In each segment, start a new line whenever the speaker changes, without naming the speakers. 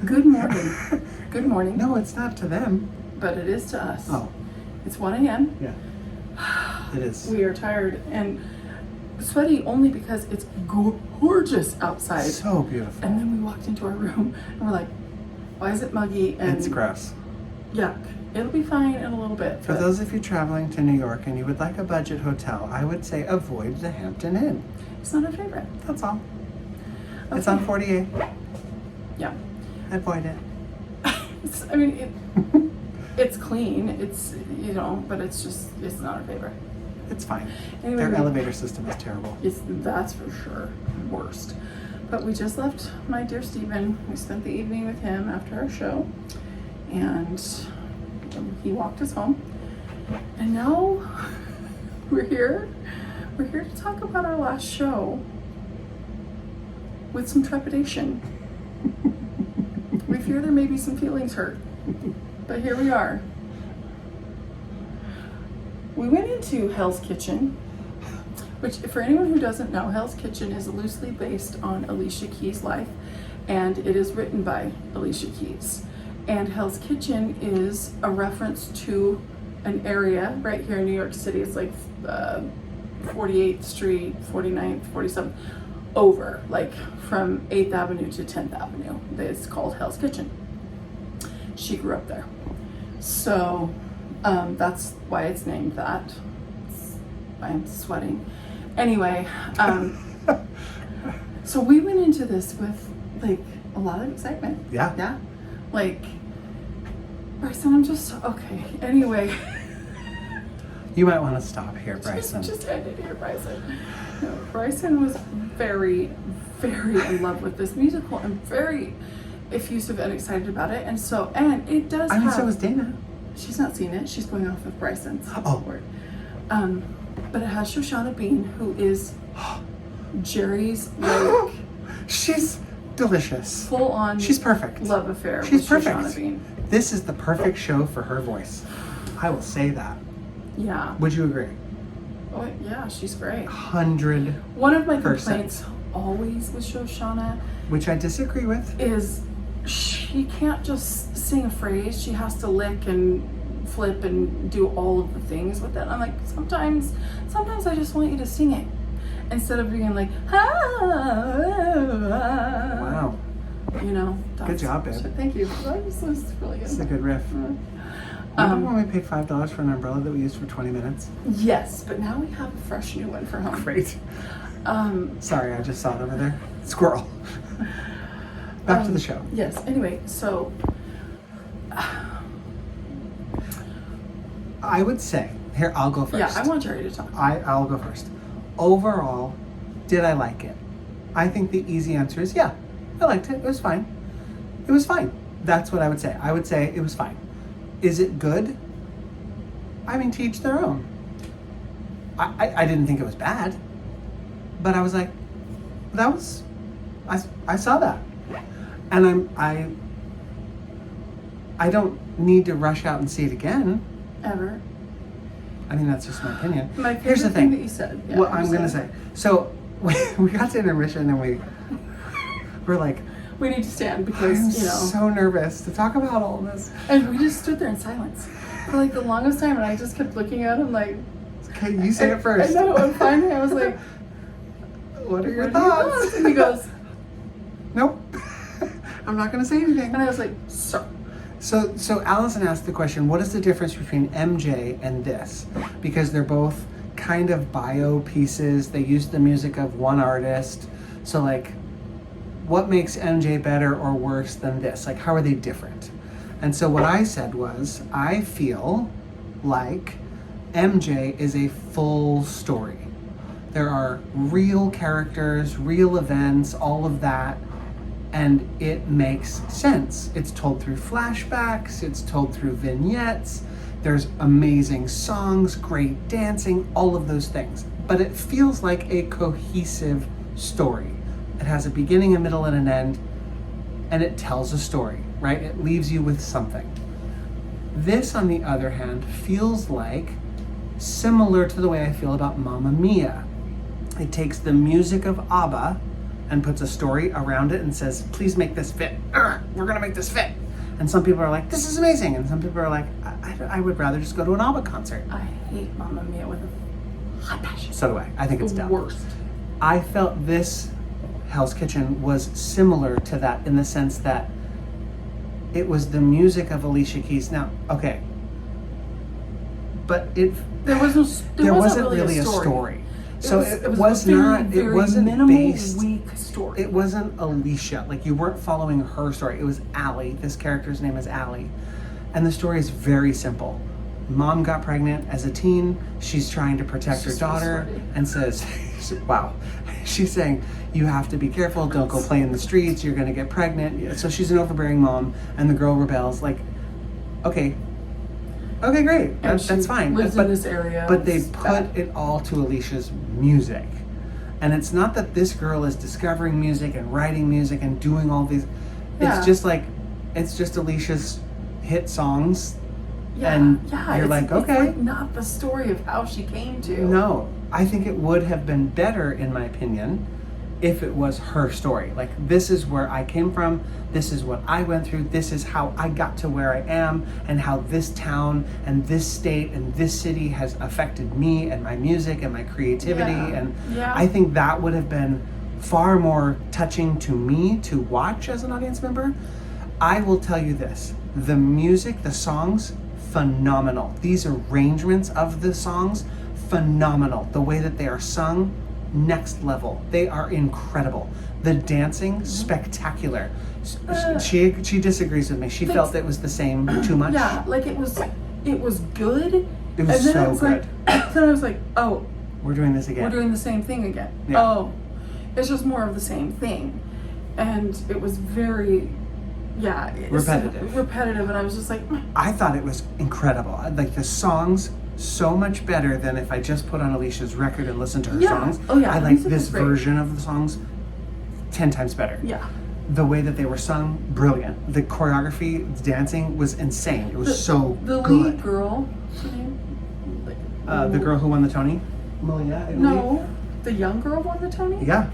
Good morning. Good morning.
No, it's not to them.
But it is to us.
Oh.
It's 1 a.m.
Yeah. It is.
We are tired and sweaty only because it's gorgeous outside.
So beautiful.
And then we walked into our room and we're like, why is it muggy? And
it's gross.
Yuck. It'll be fine in a little bit.
For those of you traveling to New York and you would like a budget hotel, I would say avoid the Hampton Inn.
It's not our favorite.
That's all.
Okay.
It's on 48.
Yeah.
Avoid it.
It's clean. It's, but it's not our favorite.
It's fine.
Anyway,
Their elevator system is terrible.
That's for sure. Worst. But we just left my dear Stephen. We spent the evening with him after our show. And he walked us home. And now we're here. We're here to talk about our last show with some trepidation. We fear there may be some feelings hurt. But here we are. We went into Hell's Kitchen, which, for anyone who doesn't know, Hell's Kitchen is loosely based on Alicia Keys' life, and it is written by Alicia Keys. And Hell's Kitchen is a reference to an area right here in New York City. It's like 48th Street, 49th, 47th, over, like from 8th Avenue to 10th Avenue. It's called Hell's Kitchen. She grew up there. So that's why it's named that. I'm sweating. Anyway, so we went into this with like a lot of excitement.
Yeah.
Yeah. Like, Bryson, I'm just, okay. Anyway.
You might want to stop here, Bryson.
Just end it here, Bryson. No, Bryson was very, very in love with this musical and very effusive and excited about it. And it does
so was Dana.
She's not seen it. She's going off with Bryson's word. But it has Shoshana Bean, who is Jerry's, like...
She's delicious.
Full on.
She's perfect.
Love affair.
She's
with
perfect.
Shoshana Bean.
This is the perfect show for her voice. I will say that.
Yeah.
Would you agree?
Oh yeah, she's great.
100%.
One of my complaints always with Shoshana,
which I disagree with,
is she can't just sing a phrase. She has to lick and flip and do all of the things with it. I'm like, sometimes I just want you to sing it instead of being like,
wow. Good job, babe.
Thank you. That was really good.
It's a good riff. Remember when we paid $5 for an umbrella that we used for 20 minutes?
Yes, but now we have a fresh new one for home.
Great. Sorry, I just saw it over there. Squirrel. Back to the show.
Yes, anyway, so...
I would say, here, I'll go first.
Yeah, I want Jerry to talk.
I'll go first. Overall, did I like it? I think the easy answer is yeah, I liked it. It was fine. It was fine. That's what I would say. I would say it was fine. Is it good? I mean, to each their own. I didn't think it was bad, but I was like, I saw that. And I don't need to rush out and see it again.
Ever.
I mean, that's just my opinion.
Here's the thing that you said.
Yeah, what I'm going to say. So we got to intermission and we're like,
we need to stand because,
I'm so nervous to talk about all this.
And we just stood there in silence for like the longest time, and I just kept looking at him like,
okay, you say it first.
I know, and finally I was like,
what are your thoughts?
And he goes,
nope. I'm not going to say anything.
And I was like, sir.
So Allison asked the question, what is the difference between MJ and this? Because they're both kind of bio pieces. They use the music of one artist. So like, what makes MJ better or worse than this? Like, how are they different? And so what I said was, I feel like MJ is a full story. There are real characters, real events, all of that, and it makes sense. It's told through flashbacks, it's told through vignettes, there's amazing songs, great dancing, all of those things. But it feels like a cohesive story. It has a beginning, a middle, and an end, and it tells a story, right? It leaves you with something. This, on the other hand, feels like similar to the way I feel about Mamma Mia. It takes the music of ABBA and puts a story around it and says, please make this fit. We're gonna make this fit. And some people are like, this is amazing. And some people are like, I would rather just go to an ABBA concert.
I hate Mamma Mia with a hot passion.
So do I. I think it's
The
dumb.
worst.
I felt this Hell's Kitchen was similar to that in the sense that it was the music of Alicia Keys. Now, okay, but there wasn't really a story. So it was not. It wasn't
minimal,
based.
weak story.
It wasn't Alicia. Like you weren't following her story. It was Allie. This character's name is Allie, and the story is very simple. Mom got pregnant as a teen. She's trying to protect her daughter and says, wow. She's saying, you have to be careful. Don't go play in the streets. You're going to get pregnant. So she's an overbearing mom and the girl rebels. Like, okay, great. That's fine.
Lives in this area.
But they put it all to Alicia's music. And it's not that this girl is discovering music and writing music and doing all these.
Yeah.
It's just Alicia's hit songs.
Yeah,
and
yeah,
you're like, okay.
It's like not the story of how she came to.
No, I think it would have been better, in my opinion, if it was her story. Like, this is where I came from, this is what I went through, this is how I got to where I am, and how this town and this state and this city has affected me and my music and my creativity. And I think that would have been far more touching to me to watch as an audience member. I will tell you this, the music, the songs, phenomenal. These arrangements of the songs, phenomenal. The way that they are sung, next level. They are incredible. The dancing, spectacular. She disagrees with me. She felt it was the same too much.
Yeah, like it was good.
It was so
good.
Like,
then I was like, oh,
we're doing this again.
We're doing the same thing again.
Yeah.
Oh, it's just more of the same thing, and it was very. Yeah, repetitive, and I was just like,
I thought it was incredible. Like the songs, so much better than if I just put on Alicia's record and listened to her songs.
Oh yeah,
I like this version of the songs 10 times better.
Yeah.
The way that they were sung, brilliant. The choreography, the dancing was insane. It was so good.
The lead girl,
the girl who won the Tony, Malia.
No, the young girl won the Tony.
Yeah.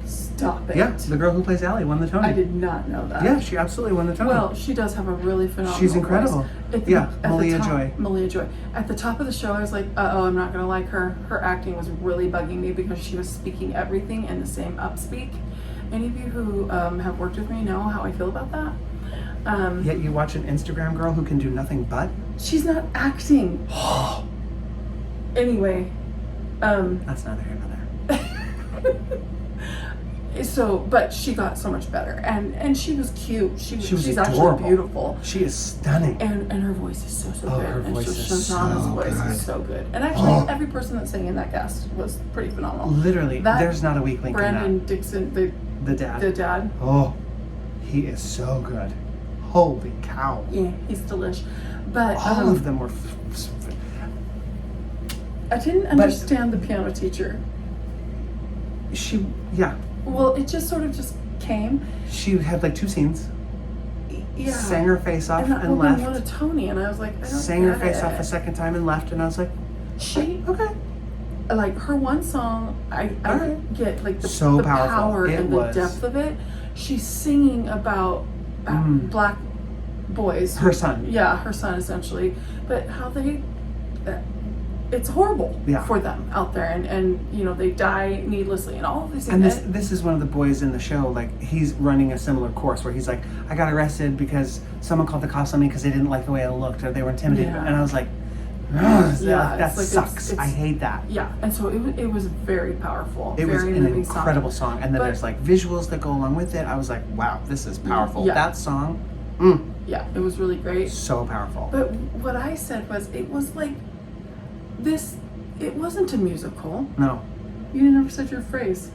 Stop it.
Yeah, the girl who plays Allie won the Tony.
I did not know that.
Yeah, she absolutely won the Tony.
Well, she does have a really phenomenal
She's incredible.
voice.
Malia Joy.
Malia Joy. At the top of the show, I was like, I'm not going to like her. Her acting was really bugging me because she was speaking everything in the same upspeak. Any of you who have worked with me know how I feel about that.
Yet you watch an Instagram girl who can do nothing but?
She's not acting. Anyway.
That's neither here nor there.
So, but she got so much better, and she was cute. She's
adorable.
Actually beautiful.
She is stunning,
and her voice is so good.
Her voice is
Shoshana's voice is so good. And actually, every person that sang in that cast was pretty phenomenal.
Literally, there's not a weak link in that.
Brandon Dixon,
the dad.
The dad.
Oh, he is so good. Holy cow!
Yeah, he's delish. But
all of them were.
I didn't understand the piano teacher. Well, it just sort of just came.
She had like 2 scenes.
Yeah.
Sang her face off and left.
Won a Tony, and I was like, I don't
sang her face off a second time and left, and I was like,
okay. Like her one song, I get like the
so
power and the depth of it. She's singing about black boys.
Her son.
Yeah, her son essentially. But how they. It's horrible for them out there, and you know they die needlessly and all of these things.
And this is one of the boys in the show. Like he's running a similar course where he's like, I got arrested because someone called the cops on me because they didn't like the way I looked or they were intimidated. And I was like, that sucks. I hate that.
Yeah, and so it was very powerful.
It was an incredible song. And then there's like visuals that go along with it. I was like, wow, this is powerful.
Yeah.
That song.
Yeah, it was really great.
So powerful.
But what I said was, it was like. It wasn't a musical.
No.
You never said your phrase.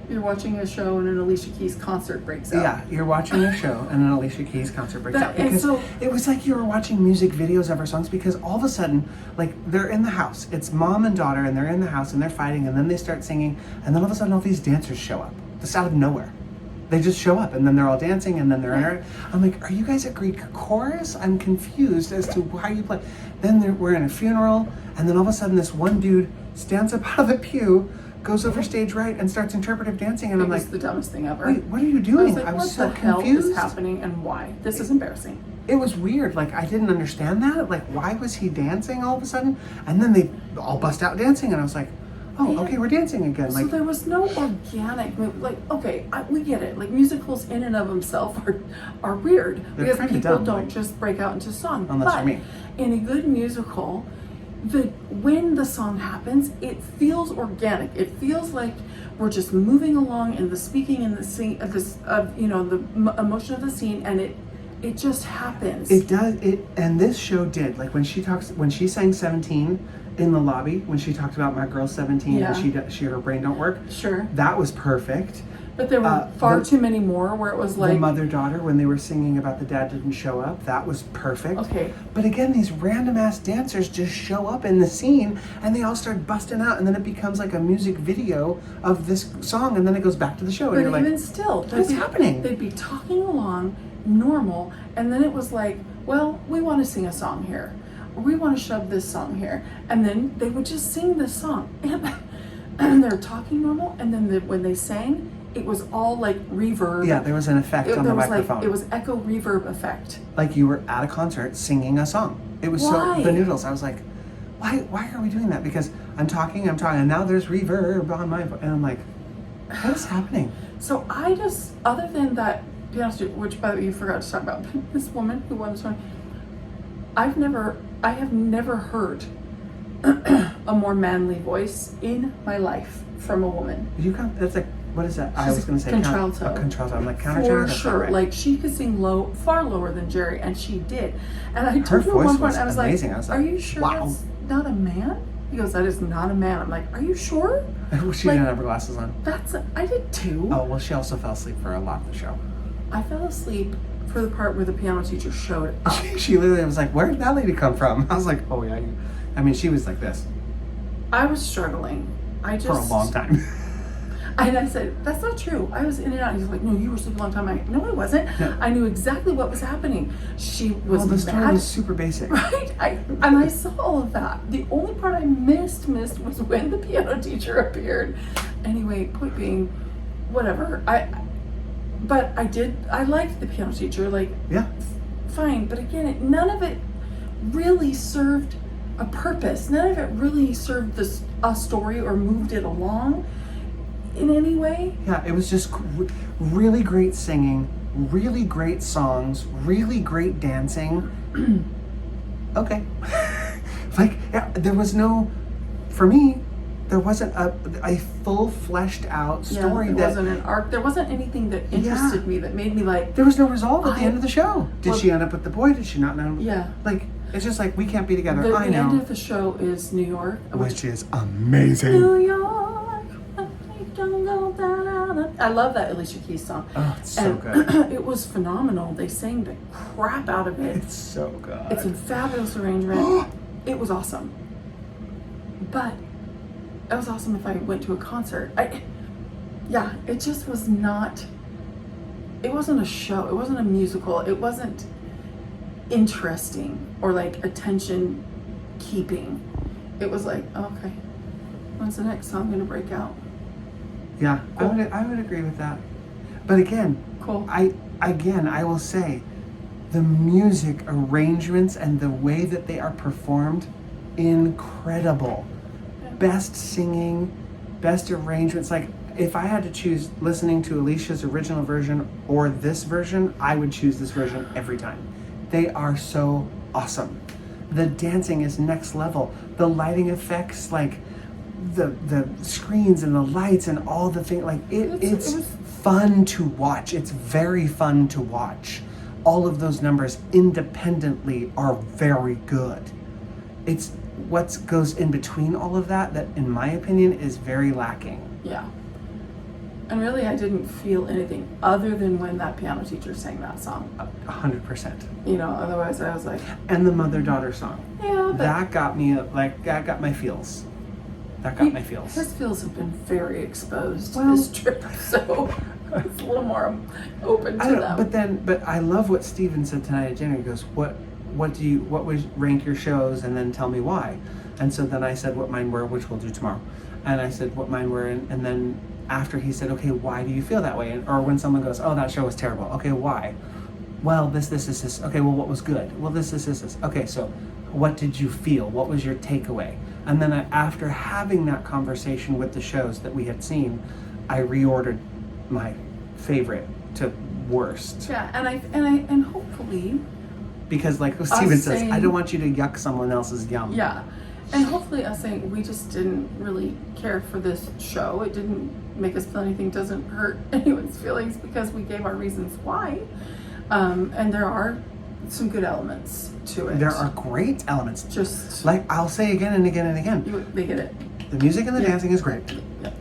You're watching a show and an Alicia Keys concert breaks out.
Yeah, you're watching a show and an Alicia Keys concert breaks out. Because
so,
it was like you were watching music videos of her songs because all of a sudden, like, they're in the house. It's mom and daughter and they're in the house and they're fighting and then they start singing and then all of a sudden all these dancers show up. Just out of nowhere. They just show up and then they're all dancing and then they're in her. I'm like, are you guys a Greek chorus? I'm confused as to how you play. Then we're in a funeral and then all of a sudden this one dude stands up out of the pew, goes over stage right and starts interpretive dancing, and
It
I'm
was
like,
the dumbest thing ever.
wait, what are you
I
doing?
was like,
I was
what
so
the hell
confused.
is happening and why? This is embarrassing.
It was weird. Like, I didn't understand that. Like, why was he dancing all of a sudden? And then they all bust out dancing, and I was like, oh, okay, we're dancing again.
So
Like,
there was no organic move. Like, okay, we get it. Like, musicals in and of themselves are weird
They're
because
kinda
people
dumb,
don't
like-
just break out into song.
Unless
but
you're me.
in a good musical, when the song happens, it feels organic. It feels like we're just moving along in the speaking and the scene of this the emotion of the scene, and it just happens.
it does it, and this show did. Like, when she sang 17 in the lobby, when she talked about my girl's 17
Yeah.
and her brain don't work.
Sure.
That was perfect.
But there were far too many more where it was like
the mother-daughter, when they were singing about the dad didn't show up, that was perfect.
Okay.
But again, these random ass dancers just show up in the scene and they all start busting out, and then it becomes like a music video of this song, and then it goes back to the show, and
But
you're
even
like,
still,
what is happening?
They'd be talking along normal, and then it was like, well, we want to sing a song here. We want to shove this song here. And then they would just sing this song. And they're talking normal, and then when they sang, it was all like reverb.
Yeah, there was an effect on the
there was
microphone.
Like, it was echo reverb effect.
Like you were at a concert singing a song. It was
Why?
so, the noodles, I was like, why are we doing that? Because I'm talking, and now there's reverb on my, and I'm like, what is happening?
So I just, other than that piano student, which by the way you forgot to talk about, this woman who won this one, I have never heard a more manly voice in my life from a woman.
That's like, what is that? I
She's
was going to say
contralto.
A contralto. I'm like, countertenor?
For
That's
sure.
not right.
Like, she could sing low, far lower than Jerry, and she did. And I
Her
told her at one
voice
point,
was
I was
amazing.
like,
I was like,
are you sure
wow.
that's not a man? He goes, that is not a man. I'm like, are you sure?
She
Like,
didn't have her glasses on.
I did too.
Oh, well, she also fell asleep for a lot of the show.
I fell asleep for the part where the piano teacher showed up.
She literally was like, where did that lady come from? I was like, oh yeah. I mean, she was like this
I was struggling.
for a long time.
And I said, that's not true. I was in and out. He's like, no, you were asleep a long time. I no, I wasn't.
No.
I knew exactly what was happening. She was
Well, the story
mad.
was super basic.
Right? I saw all of that. The only part I missed was when the piano teacher appeared. Anyway, point being, whatever. But I liked the piano teacher, like,
Yeah.
fine. But again, none of it really served a purpose. None of it really served a story or moved it along in any way.
Yeah, it was just really great singing, really great songs, really great dancing. Okay. Like, yeah, there was no, for me, there wasn't a full fleshed out story
there
that
wasn't an arc. There wasn't anything that interested me that made me like,
there was no resolve at the end of the show. Did
Well,
she end up with the boy? Did she not know?
yeah.
Like, it's just like, we can't be together.
The
I
end
know.
of the show is New York,
Which is amazing.
New York. I love that Alicia Keys song.
Oh, it's so
And
good.
it was phenomenal. They sang the crap out of it.
It's so good.
It's a fabulous arrangement. It was awesome. But it was awesome if I went to a concert. It just was not, it wasn't a show. It wasn't a musical. It wasn't interesting or like attention keeping. It was like, okay, when's the next song gonna break out?
Yeah,
Cool.
I would agree with that. But again,
Cool.
I will say, the music arrangements and the way that they are performed, incredible. Best singing, best arrangements. Like, if I had to choose listening to Alicia's original version or this version, I would choose this version every time. They are so awesome. The dancing is next level. The lighting effects, like the screens and the lights and all the things, like it's fun to watch. It's very fun to watch. All of those numbers independently are very good. It's what goes in between all of that in my opinion is very lacking.
Yeah. And really, I didn't feel anything other than when that piano teacher sang that song.
100%.
You know, otherwise I was like,
And the mother-daughter song.
yeah, but
That got me, like, that got my feels. That got my feels.
his feels have been very exposed
Well-
this trip, so it's a little more open to
I don't know,
them.
but I love what Steven said tonight at dinner. He goes, what would rank your shows, and then tell me why. And so then I said what mine were, which we'll do tomorrow. And I said what mine were, and then after he said, okay, why do you feel that way? Or when someone goes, oh, that show was terrible. Okay, why? Well, this. Okay, well, what was good? Well, this. Okay, so what did you feel? What was your takeaway? And then after having that conversation with the shows that we had seen, I reordered my favorite to worst.
Yeah, and hopefully,
because like Steven says,
saying,
I don't want you to yuck someone else's yum.
Yeah, and hopefully us saying we just didn't really care for this show. It didn't make us feel anything. Doesn't hurt anyone's feelings because we gave our reasons why. And there are some good elements to it.
There are great elements.
Just
like I'll say again and again and again.
They get it.
The music and the dancing is great.
Yeah.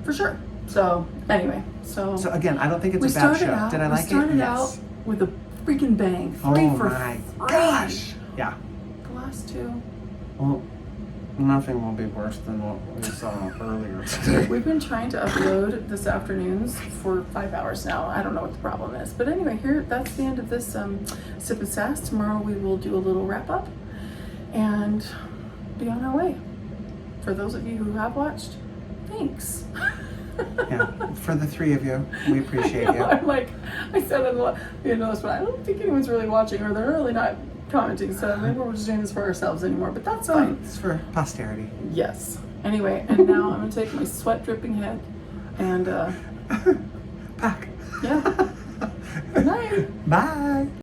For sure. So anyway, so
again, I don't think it's a bad show. Did I like it?
We started out with a freaking bang. 3 for
my
3.
gosh! Yeah.
The last 2.
Well, nothing will be worse than what we saw earlier today.
We've been trying to upload this afternoons for 5 hours now. I don't know what the problem is, but anyway, that's the end of this Sip and Sass. Tomorrow we will do a little wrap up and be on our way. For those of you who have watched, thanks.
Yeah, for the 3 of you, we appreciate you.
I'm like, I said in the but I don't think anyone's really watching, or they're really not commenting, so maybe we're just doing this for ourselves anymore, but that's fine.
It's for posterity.
Yes. Anyway, and now I'm going to take my sweat dripping head and
pack.
Yeah. Good night.
Bye.